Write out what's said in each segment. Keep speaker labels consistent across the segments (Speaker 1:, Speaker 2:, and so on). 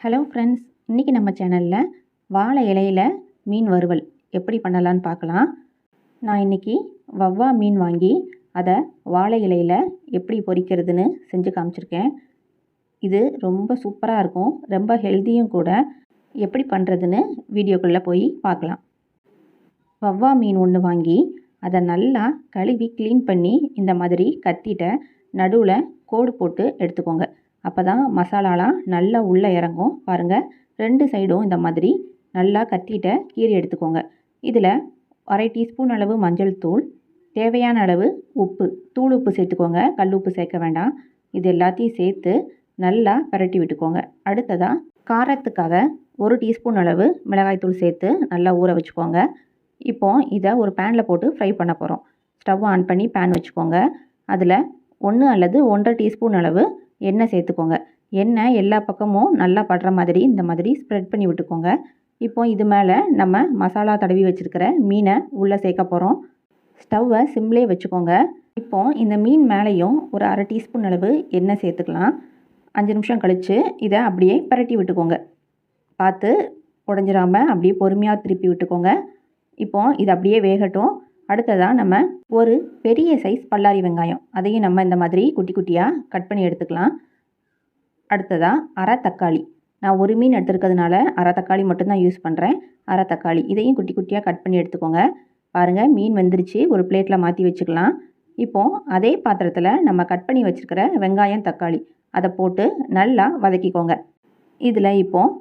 Speaker 1: Hello friends, இன்றைக்கி நம்ம சேனலில் வாழை இலையில் மீன் வறுவல் எப்படி பண்ணலான்னு பார்க்கலாம். நான் இன்றைக்கி வவ்வா மீன் வாங்கி அதை வாழை இலையில் எப்படி பொரிக்கிறதுன்னு செஞ்சு காமிச்சிருக்கேன். இது ரொம்ப சூப்பராக இருக்கும், ரொம்ப ஹெல்த்தியும் கூட. எப்படி பண்ணுறதுன்னு வீடியோக்குள்ளே போய் பார்க்கலாம். வவ்வா மீன் ஒன்று வாங்கி அதை நல்லா கழுவி க்ளீன் பண்ணி இந்த மாதிரி கத்திட்ட நடுவில் கோடு போட்டு எடுத்துக்கோங்க. அப்போ தான் மசாலாலாம் நல்லா உள்ளே இறங்கும். பாருங்கள், 2 சைடும் இந்த மாதிரி நல்லா கத்திட்ட கீறி எடுத்துக்கோங்க. இதில் 1/2 டீஸ்பூன் அளவு மஞ்சள் தூள், தேவையான அளவு உப்பு, தூள் உப்பு சேர்த்துக்கோங்க, கல் உப்பு சேர்க்க வேண்டாம். இது எல்லாத்தையும் சேர்த்து நல்லா பரட்டி விட்டுக்கோங்க. அடுத்ததாக காரத்துக்காக 1 டீஸ்பூன் அளவு மிளகாய்த்தூள் சேர்த்து நல்லா ஊற வச்சுக்கோங்க. இப்போ இதை ஒரு பேனில் போட்டு ஃப்ரை பண்ண போகிறோம். ஸ்டவ் ஆன் பண்ணி பேன் வச்சுக்கோங்க. அதில் 1 அல்லது 1.5 டீஸ்பூன் அளவு எண்ணெய் சேர்த்துக்கோங்க. எண்ணெய் எல்லா பக்கமும் நல்லா படுற மாதிரி இந்த மாதிரி ஸ்ப்ரெட் பண்ணி விட்டுக்கோங்க. இப்போ இது மேலே நம்ம மசாலா தடவி வச்சுருக்கிற மீனை உள்ளே சேர்க்க போகிறோம். ஸ்டவ்வை சிம்லேயே வச்சுக்கோங்க. இப்போ இந்த மீன் மேலேயும் ஒரு 1/2 டீஸ்பூன் அளவு எண்ணெய் சேர்த்துக்கலாம். 5 நிமிஷம் கழித்து இதை அப்படியே பரட்டி விட்டுக்கோங்க. பார்த்து உடஞ்சிடாமல் அப்படியே பொறுமையாக திருப்பி விட்டுக்கோங்க. இப்போ இது அப்படியே வேகட்டும். அடுத்ததாக நம்ம ஒரு பெரிய சைஸ் பல்லாரி வெங்காயம், அதையும் நம்ம இந்த மாதிரி குட்டி குட்டியாக கட் பண்ணி எடுத்துக்கலாம். அடுத்ததாக அரை தக்காளி, நான் ஒரு மீன் எடுத்துருக்கிறதுனால அரை தக்காளி மட்டும்தான் யூஸ் பண்ணுறேன். அரை தக்காளி இதையும் குட்டி குட்டியாக கட் பண்ணி எடுத்துக்கோங்க. பாருங்கள், மீன் வெந்துருச்சு. ஒரு பிளேட்டில் மாற்றி வச்சுக்கலாம். இப்போது அதே பாத்திரத்தில் நம்ம கட் பண்ணி வச்சுருக்கிற வெங்காயம் தக்காளி அதை போட்டு நல்லா வதக்கிக்கோங்க. இதில் இப்போது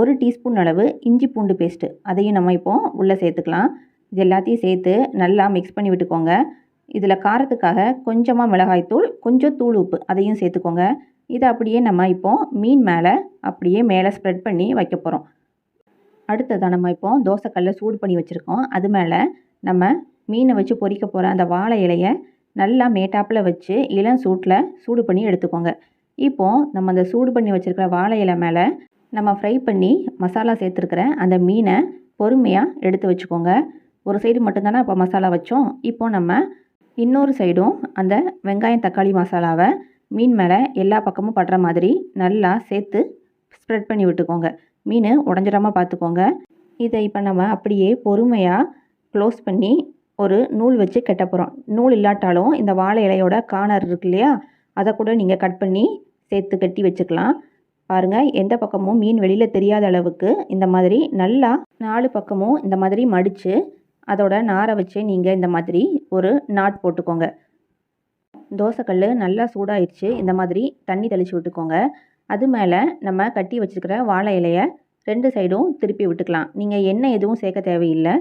Speaker 1: 1 டீஸ்பூன் அளவு இஞ்சி பூண்டு பேஸ்ட்டு, அதையும் நம்ம இப்போது உள்ளே சேர்த்துக்கலாம். இது எல்லாத்தையும் சேர்த்து நல்லா மிக்ஸ் பண்ணி விட்டுக்கோங்க. இதில் காரத்துக்காக கொஞ்சமாக மிளகாய்த்தூள், கொஞ்சம் தூள் உப்பு, அதையும் சேர்த்துக்கோங்க. இதை அப்படியே நம்ம இப்போது மீன் மேலே அப்படியே மேலே ஸ்ப்ரெட் பண்ணி வைக்க போகிறோம். அடுத்ததாக நம்ம இப்போது தோசைக்கல்லை சூடு பண்ணி வச்சுருக்கோம். அது மேலே நம்ம மீனை வச்சு பொரிக்க போகிற அந்த வாழை இலையை நல்லா மேட்டாப்பில் வச்சு இளம் சூட்டில் சூடு பண்ணி எடுத்துக்கோங்க. இப்போது நம்ம அந்த சூடு பண்ணி வச்சுருக்கிற வாழை இலை மேலே நம்ம ஃப்ரை பண்ணி மசாலா சேர்த்துருக்கிற அந்த மீனை பொறுமையாக எடுத்து வச்சுக்கோங்க. ஒரு சைடு மட்டும்தானே இப்போ மசாலா வச்சோம். இப்போது நம்ம இன்னொரு சைடும் அந்த வெங்காயம் தக்காளி மசாலாவை மீன் மேலே எல்லா பக்கமும் படுற மாதிரி நல்லா சேர்த்து ஸ்ப்ரெட் பண்ணி விட்டுக்கோங்க. மீன் உடஞ்சிடாமல் பார்த்துக்கோங்க. இதை இப்போ நம்ம அப்படியே பொறுமையாக க்ளோஸ் பண்ணி ஒரு நூல் வச்சு கட்ட போகிறோம். நூல் இல்லாட்டாலும் இந்த வாழை இலையோட கார்னர் இருக்கு இல்லையா, அதை கூட நீங்கள் கட் பண்ணி சேர்த்து கட்டி வச்சுக்கலாம். பாருங்கள், எந்த பக்கமும் மீன் வெளியில் தெரியாத அளவுக்கு இந்த மாதிரி நல்லா 4 பக்கமும் இந்த மாதிரி மடித்து அதோட நாரை வச்சு நீங்கள் இந்த மாதிரி ஒரு நாட் போட்டுக்கோங்க. தோசைக்கல் நல்லா சூடாயிடுச்சு. இந்த மாதிரி தண்ணி தெளித்து விட்டுக்கோங்க. அது மேலே நம்ம கட்டி வச்சுருக்கிற வாழை இலையை 2 சைடும் திருப்பி விட்டுக்கலாம். நீங்கள் எண்ணெய் எதுவும் சேர்க்க தேவையில்லை.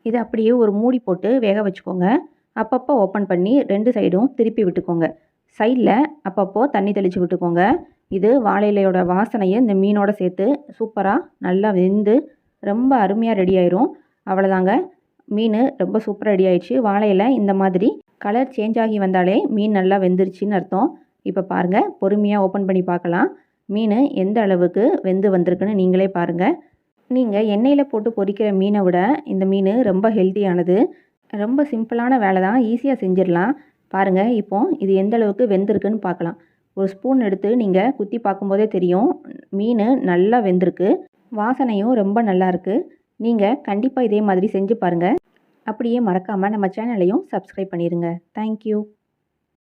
Speaker 1: இதை அப்படியே ஒரு மூடி போட்டு வேக வச்சுக்கோங்க. அப்பப்போ ஓப்பன் பண்ணி 2 சைடும் திருப்பி விட்டுக்கோங்க. சைடில் அப்பப்போ தண்ணி தெளித்து விட்டுக்கோங்க. இது வாழை இலையோட வாசனையை இந்த மீனோட சேர்த்து சூப்பராக நல்லா வெந்து ரொம்ப அருமையாக ரெடி ஆயிரும். அவ்வளோதாங்க, மீன் ரொம்ப சூப்பராக ரெடி ஆயிடுச்சு. வாழை இலை இந்த மாதிரி கலர் சேஞ்ச் ஆகி வந்தாலே மீன் நல்லா வெந்துருச்சுன்னு அர்த்தம். இப்போ பாருங்கள், பொறுமையாக ஓப்பன் பண்ணி பார்க்கலாம். மீன் எந்த அளவுக்கு வெந்து வந்திருக்குன்னு நீங்களே பாருங்கள். நீங்கள் எண்ணெயில் போட்டு பொரிக்கிற மீனை விட இந்த மீன் ரொம்ப ஹெல்த்தியானது. ரொம்ப சிம்பிளான வேலை தான், ஈஸியாக செஞ்சிடலாம். பாருங்கள், இப்போது இது எந்த அளவுக்கு வெந்திருக்குன்னு பார்க்கலாம். ஒரு ஸ்பூன் எடுத்து நீங்கள் குத்தி பார்க்கும்போதே தெரியும், மீன் நல்லா வெந்திருக்கு. வாசனையும் ரொம்ப நல்லா இருக்குது. நீங்கள் கண்டிப்பாக இதே மாதிரி செஞ்சு பாருங்கள். அப்படியே மறக்காமல் நம்ம சேனலையும் சப்ஸ்கிரைப் பண்ணிடுங்க. தேங்க்யூ.